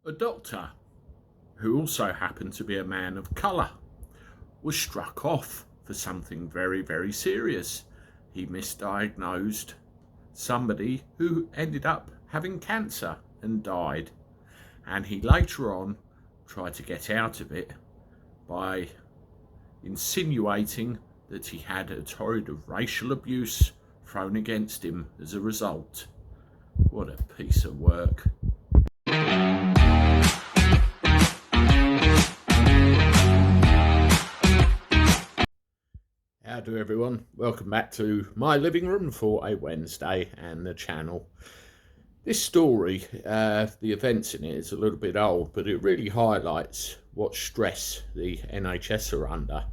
A doctor, who also happened to be a man of colour, was struck off for something very, very serious. He misdiagnosed somebody who ended up having cancer and died. And he later on tried to get out of it by insinuating that he had a torrent of racial abuse thrown against him as a result. What a piece of work. Howdy everyone, welcome back to my living room for a Wednesday and the channel. This story, the events in it is a little bit old, but it really highlights what stress the NHS are under.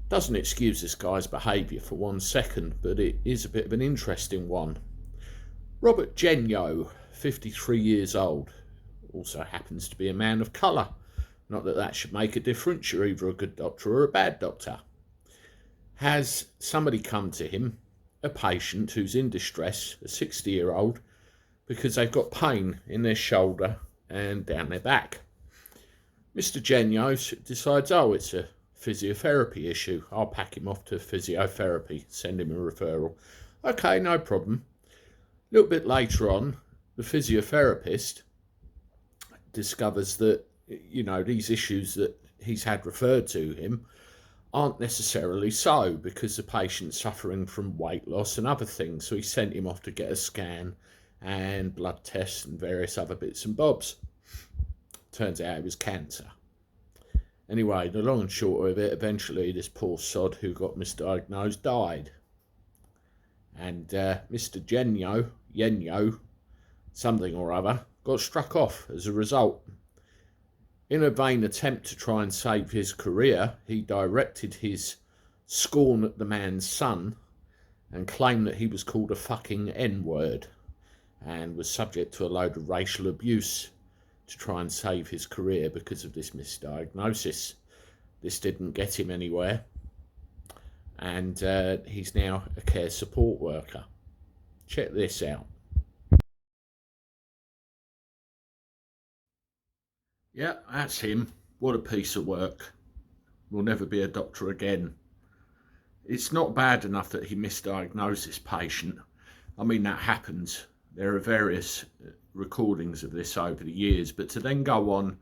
Doesn't excuse this guy's behaviour for 1 second, but it is a bit of an interesting one. Robert Jenyo, 53 years old, also happens to be a man of colour. Not that that should make a difference, you're either a good doctor or a bad doctor. Has somebody come to him, a patient who's in distress, a 60-year-old, because they've got pain in their shoulder and down their back. Mr. Jenyo decides, it's a physiotherapy issue. I'll pack him off to physiotherapy, send him a referral. Okay, no problem. A little bit later on, the physiotherapist discovers that, these issues that he's had referred to him aren't necessarily so, because the patient's suffering from weight loss and other things. So he sent him off to get a scan and blood tests and various other bits and bobs. Turns out it was cancer. Anyway, the long and short of it, eventually this poor sod who got misdiagnosed died. And Mr. Jenyo, something or other, got struck off as a result. In a vain attempt to try and save his career, he directed his scorn at the man's son and claimed that he was called a fucking N-word and was subject to a load of racial abuse to try and save his career because of this misdiagnosis. This didn't get him anywhere, and he's now a care support worker. Check this out. Yeah, that's him. What a piece of work. Will never be a doctor again. It's not bad enough that he misdiagnosed this patient. I mean, that happens. There are various recordings of this over the years, but to then go on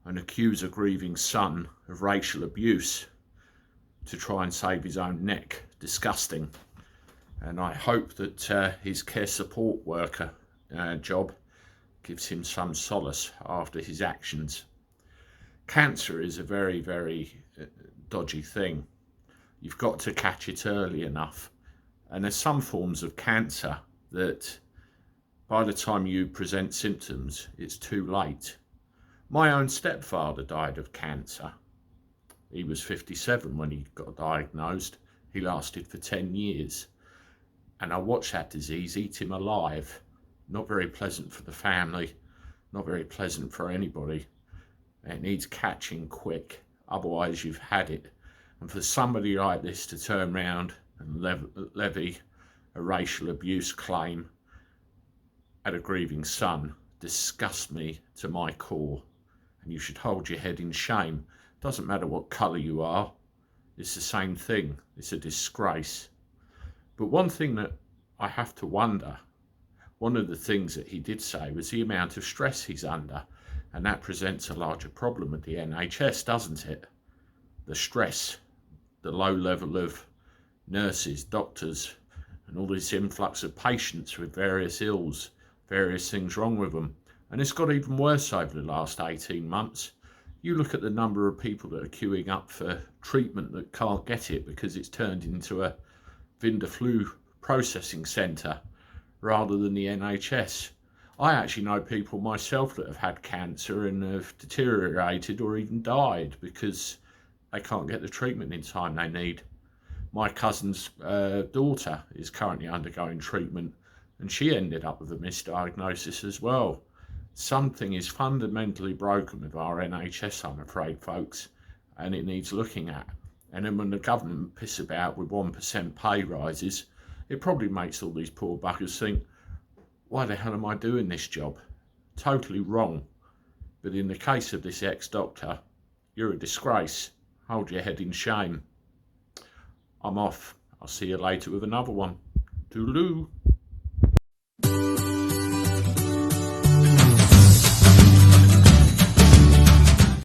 and accuse a grieving son of racial abuse to try and save his own neck, disgusting. And I hope that his care support worker job gives him some solace after his actions. Cancer is a very, very dodgy thing. You've got to catch it early enough. And there's some forms of cancer that by the time you present symptoms, it's too late. My own stepfather died of cancer. He was 57 when he got diagnosed. He lasted for 10 years. And I watched that disease eat him alive. Not very pleasant for the family, not very pleasant for anybody. It needs catching quick, otherwise you've had it. And for somebody like this to turn around and levy a racial abuse claim at a grieving son disgusts me to my core. And you should hold your head in shame. Doesn't matter what colour you are, it's the same thing. It's a disgrace. But one thing that I have to wonder, one of the things that he did say was the amount of stress he's under, and that presents a larger problem with the NHS, doesn't it? The stress, the low level of nurses, doctors, and all this influx of patients with various ills, various things wrong with them. And it's got even worse over the last 18 months. You look at the number of people that are queuing up for treatment that can't get it because it's turned into a Vindaflu processing centre rather than the NHS. I actually know people myself that have had cancer and have deteriorated or even died because they can't get the treatment in time they need. My cousin's daughter is currently undergoing treatment and she ended up with a misdiagnosis as well. Something is fundamentally broken with our NHS, I'm afraid, folks, and it needs looking at. And then when the government piss about with 1% pay rises, it probably makes all these poor buggers think, why the hell am I doing this job? Totally wrong. But in the case of this ex-doctor, you're a disgrace. Hold your head in shame. I'm off. I'll see you later with another one. Toodaloo.